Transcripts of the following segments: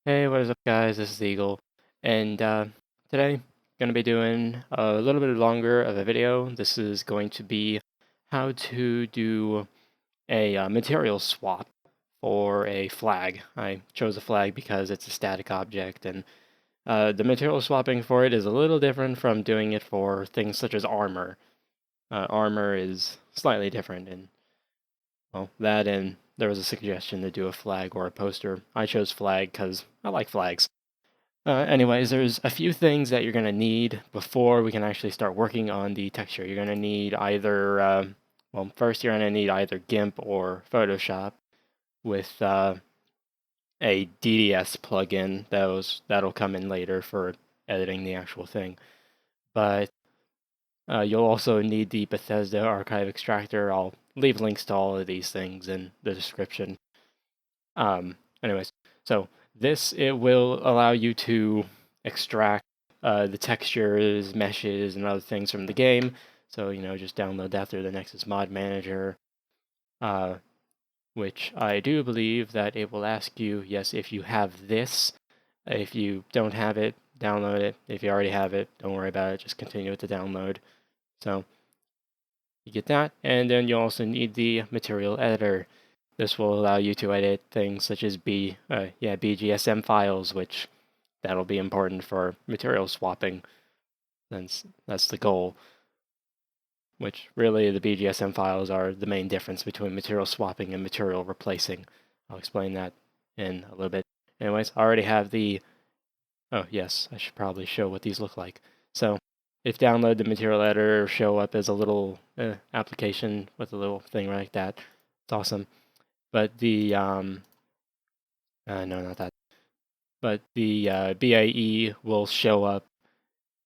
Hey, what is up, guys? This is Eagle, and today going to be doing a little bit longer of a video. This is going to be how to do a material swap for a flag. I chose a flag because it's a static object, and the material swapping for it is a little different from doing it for things such as armor. Armor is slightly different, and well, that and there was a suggestion to do a flag or a poster. I chose flag because I like flags. Anyways, there's a few things that you're going to need before we can actually start working on the texture. You're going to need either, well, first you're going to need either GIMP or Photoshop with a DDS plugin that'll come in later for editing the actual thing. But you'll also need the Bethesda archive extractor. I'll leave links to all of these things in the description. Anyways, so it will allow you to extract the textures, meshes, and other things from the game. So, just download that through the Nexus Mod Manager, uh, which I do believe that it will ask you, yes, if you have this. If you don't have it, download it. If you already have it, don't worry about it. Just continue with the download. So you get that, and then you also need the material editor. This will allow you to edit things such as BGSM files, which that'll be important for material swapping, since that's the goal. Which really the BGSM files are the main difference between material swapping and material replacing. I'll explain that in a little bit. Anyways, I already have the. Oh yes, I should probably show what these look like. So if download the material editor show up as a little application with a little thing like that, it's awesome. But the no, not that. But the B.A.E will show up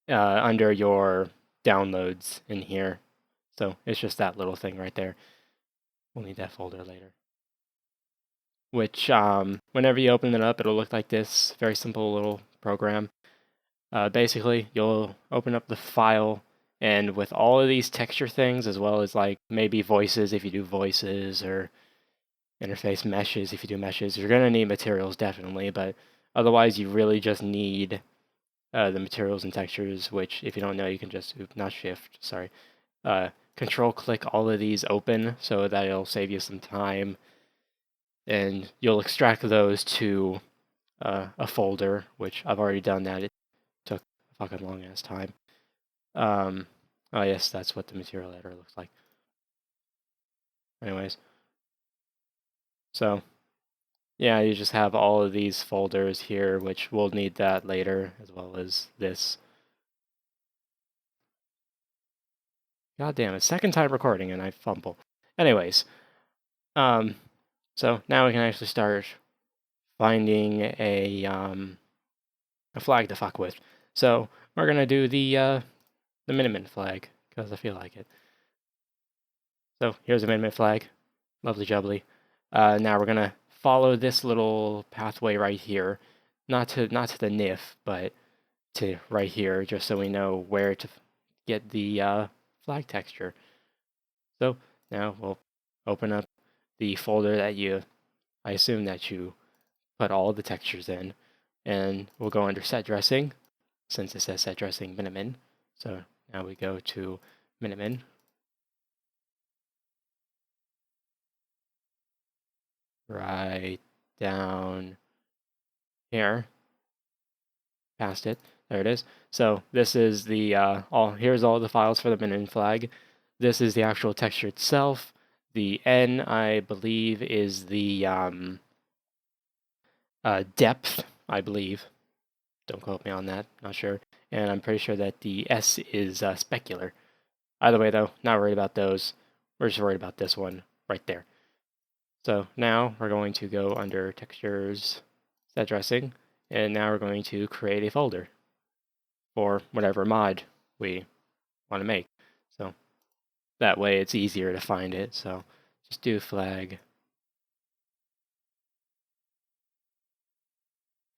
under your downloads in here. So it's just that little thing right there. We'll need that folder later. Which, whenever you open it up, it'll look like this. Very simple little program. Basically, you'll open up the file, and with all of these texture things, as well as like maybe voices if you do voices, or interface meshes if you do meshes, you're going to need materials definitely, but otherwise you really just need the materials and textures, which if you don't know, you can just, not shift, sorry, control click all of these open so that it'll save you some time, and you'll extract those to a folder, which I've already done that. It took a fucking long ass time. Oh yes, that's what the material editor looks like. Anyways, so yeah, you just have all of these folders here, which we'll need that later, as well as this. God damn it, second time recording and I fumble. Anyways, so now we can actually start finding a flag to fuck with. So we're gonna do the Minimin flag, because I feel like it. So here's a Minimin flag, lovely jubbly. Now we're gonna follow this little pathway right here, not to the NIF, but to right here, just so we know where to get the flag texture. So now we'll open up the folder that I assume that you put all the textures in, and we'll go under set dressing, since it says set dressing Minimin. So now we go to Minimin. Right down here, past it. There it is. So this is the here's all the files for the Minimin flag. This is the actual texture itself. The N, I believe, is the depth, I believe. Don't quote me on that, not sure. And I'm pretty sure that the S is specular. Either way, though, not worried about those. We're just worried about this one right there. So now we're going to go under textures, set dressing, and now we're going to create a folder for whatever mod we want to make. So that way it's easier to find it. So just do flag,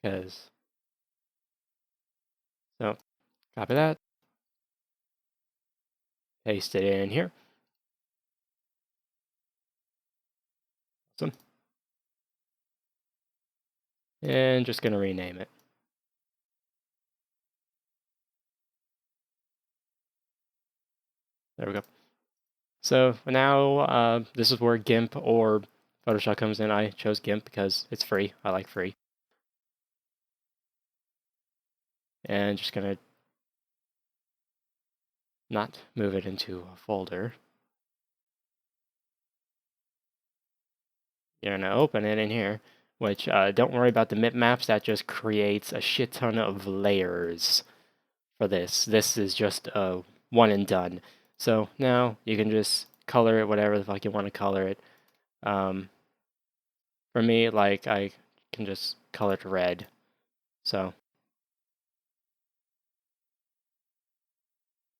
because so copy that, paste it in here. Awesome. and just gonna rename it. There we go. So now this is where GIMP or Photoshop comes in. I chose GIMP because it's free. I like free. And just gonna not move it into a folder. You're gonna open it in here, which don't worry about the bitmaps. That just creates a shit ton of layers for this. This is just a one and done. So now you can just color it whatever the fuck you want to color it. For me, like I can just color it red. So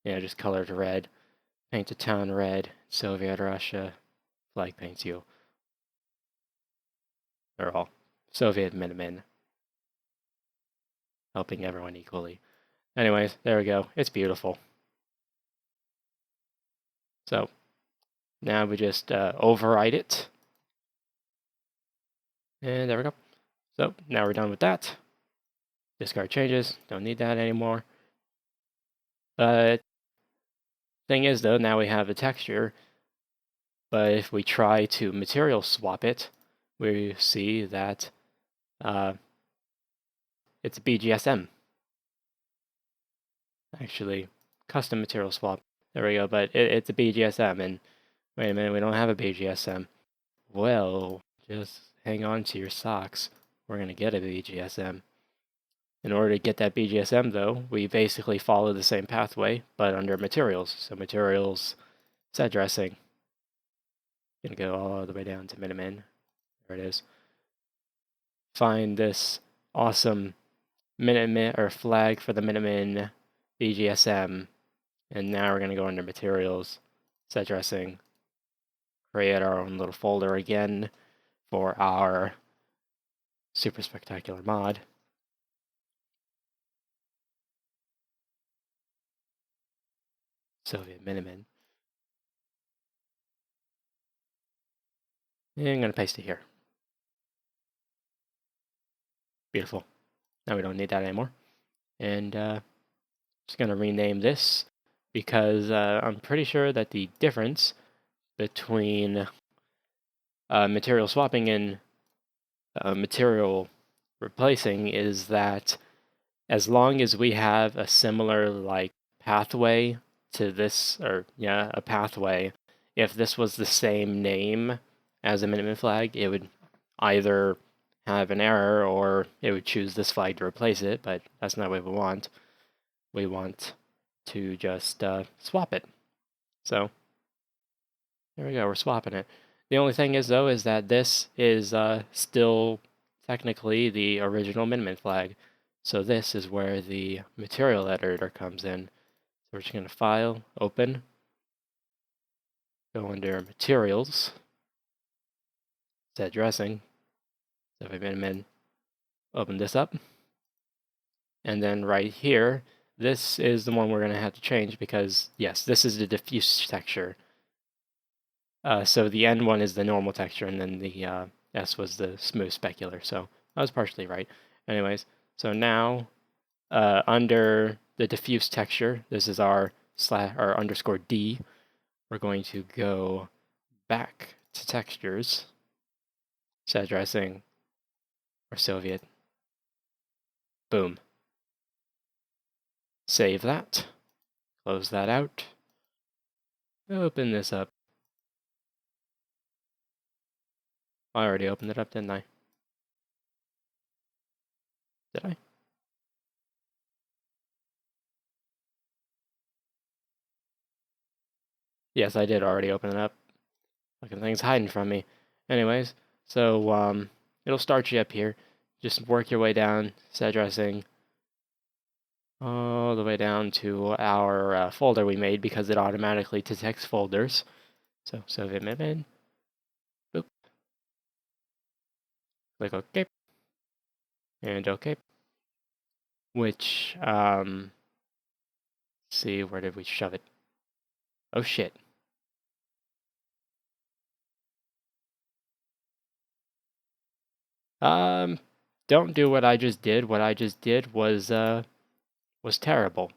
yeah, just color it red. Paint the town red. Soviet Russia. Flag paints you. They're all Soviet Minutemen, helping everyone equally. Anyways, there we go. It's beautiful. So now we just override it. And there we go. So now we're done with that. Discard changes. Don't need that anymore. Thing is, though, now we have a texture. But if we try to material swap it, we see that it's a BGSM. Actually, custom material swap. There we go. But it's a BGSM. And wait a minute, we don't have a BGSM. Well, just hang on to your socks. We're going to get a BGSM. In order to get that BGSM, though, we basically follow the same pathway, but under materials. So materials, set dressing. Gonna go all the way down to Minutemen. There it is. Find this awesome Minutemen or flag for the Minutemen BGSM. And now we're gonna go under materials, set dressing, create our own little folder again for our super spectacular mod. Soviet Minutemen. And I'm gonna paste it here. Beautiful. Now we don't need that anymore. And just gonna rename this because I'm pretty sure that the difference between material swapping and material replacing is that as long as we have a similar like pathway to this, or yeah, a pathway, if this was the same name as a Minuteman flag, it would either have an error or it would choose this flag to replace it, but that's not what we want. We want to just swap it. So there we go, we're swapping it. The only thing is, though, is that this is still technically the original Minuteman flag. So this is where the material editor comes in. So we're just going to File, Open, go under Materials, Set Dressing, Set Minuteman, open this up. And then right here, this is the one we're going to have to change because, yes, this is the diffuse texture. So the N one is the normal texture, and then the S was the smooth specular. So I was partially right. Anyways, so now under the diffuse texture, this is our underscore D. We're going to go back to textures, set dressing, or Soviet. Boom. Save that. Close that out. Open this up. I already opened it up, didn't I? Did I? Yes, I did already open it up. Fucking thing's hiding from me. Anyways, so it'll start you up here. Just work your way down, set dressing, all the way down to our folder we made because it automatically detects folders. So Soviet Minutemen. Boop. Click OK. And OK. Which, see, where did we shove it? Oh shit. don't do what I just did. What I just did was terrible.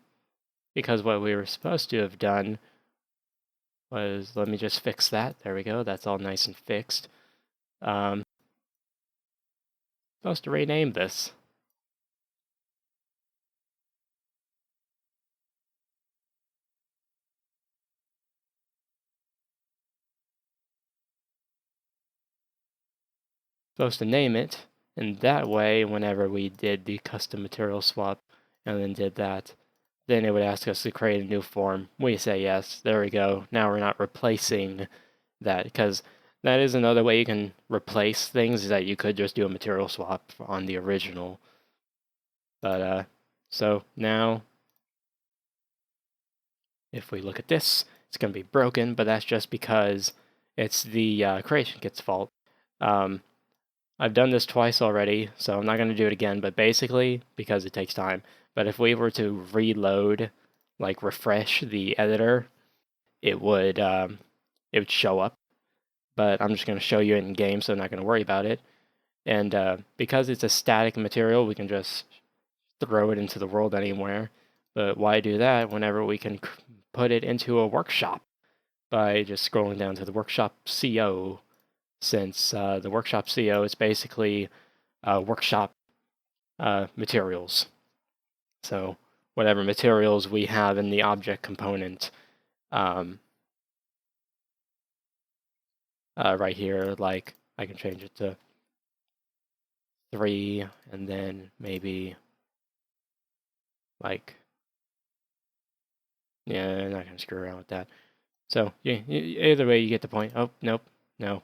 Because what we were supposed to have done was, let me just fix that. There we go. That's all nice and fixed. Supposed to rename this. Supposed to name it, and that way, whenever we did the custom material swap and then did that, then it would ask us to create a new form. We say yes. There we go. Now we're not replacing that, because that is another way you can replace things, is that you could just do a material swap on the original. But so now if we look at this, it's going to be broken, but that's just because it's the creation kit's fault. I've done this twice already, so I'm not going to do it again, but basically, because it takes time. But if we were to reload, like refresh the editor, it would show up. But I'm just going to show you it in game, so I'm not going to worry about it. And because it's a static material, we can just throw it into the world anywhere. But why do that whenever we can put it into a workshop by just scrolling down to the workshop CO? Since the workshop CO is basically workshop materials. So whatever materials we have in the object component right here, like I can change it to 3, and then maybe like, yeah, I'm not gonna screw around with that. So yeah, either way, you get the point. Oh, nope, no.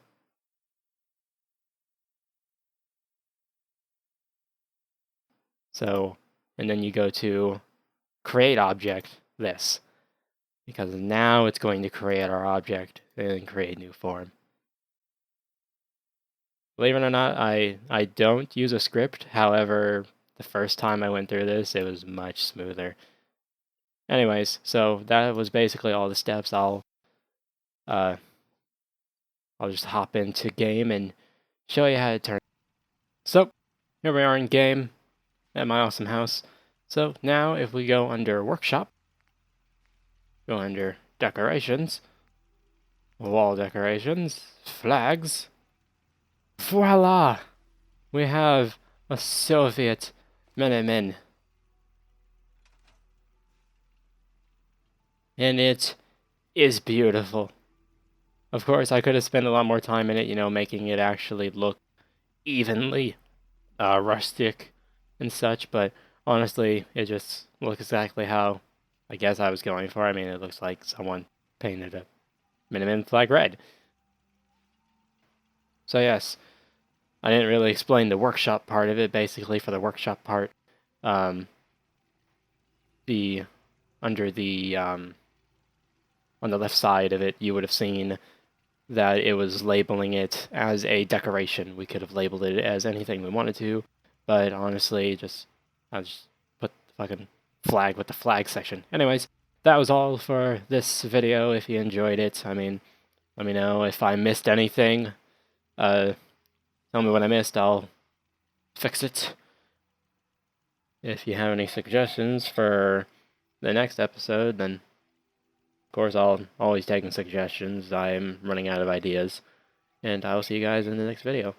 So, and then you go to create object, this, because now it's going to create our object and create new form. Believe it or not, I don't use a script. However, the first time I went through this, it was much smoother. Anyways, so that was basically all the steps. I'll just hop into game and show you how to turn. So here we are in game at my awesome house. So now if we go under workshop, go under decorations, wall decorations, flags, voila! We have a Soviet Minuteman. And it is beautiful. Of course, I could have spent a lot more time in it, making it actually look evenly rustic and such, but honestly, it just looks exactly how I guess I was going for. I mean, it looks like someone painted a Minuteman flag red. So yes, I didn't really explain the workshop part of it. Basically, for the workshop part, the under the on the left side of it, you would have seen that it was labeling it as a decoration. We could have labeled it as anything we wanted to, but honestly, I just put the fucking flag with the flag section. Anyways, that was all for this video. If you enjoyed it, I mean, let me know if I missed anything. Tell me what I missed. I'll fix it. If you have any suggestions for the next episode, then of course I'll always take suggestions. I'm running out of ideas. And I will see you guys in the next video.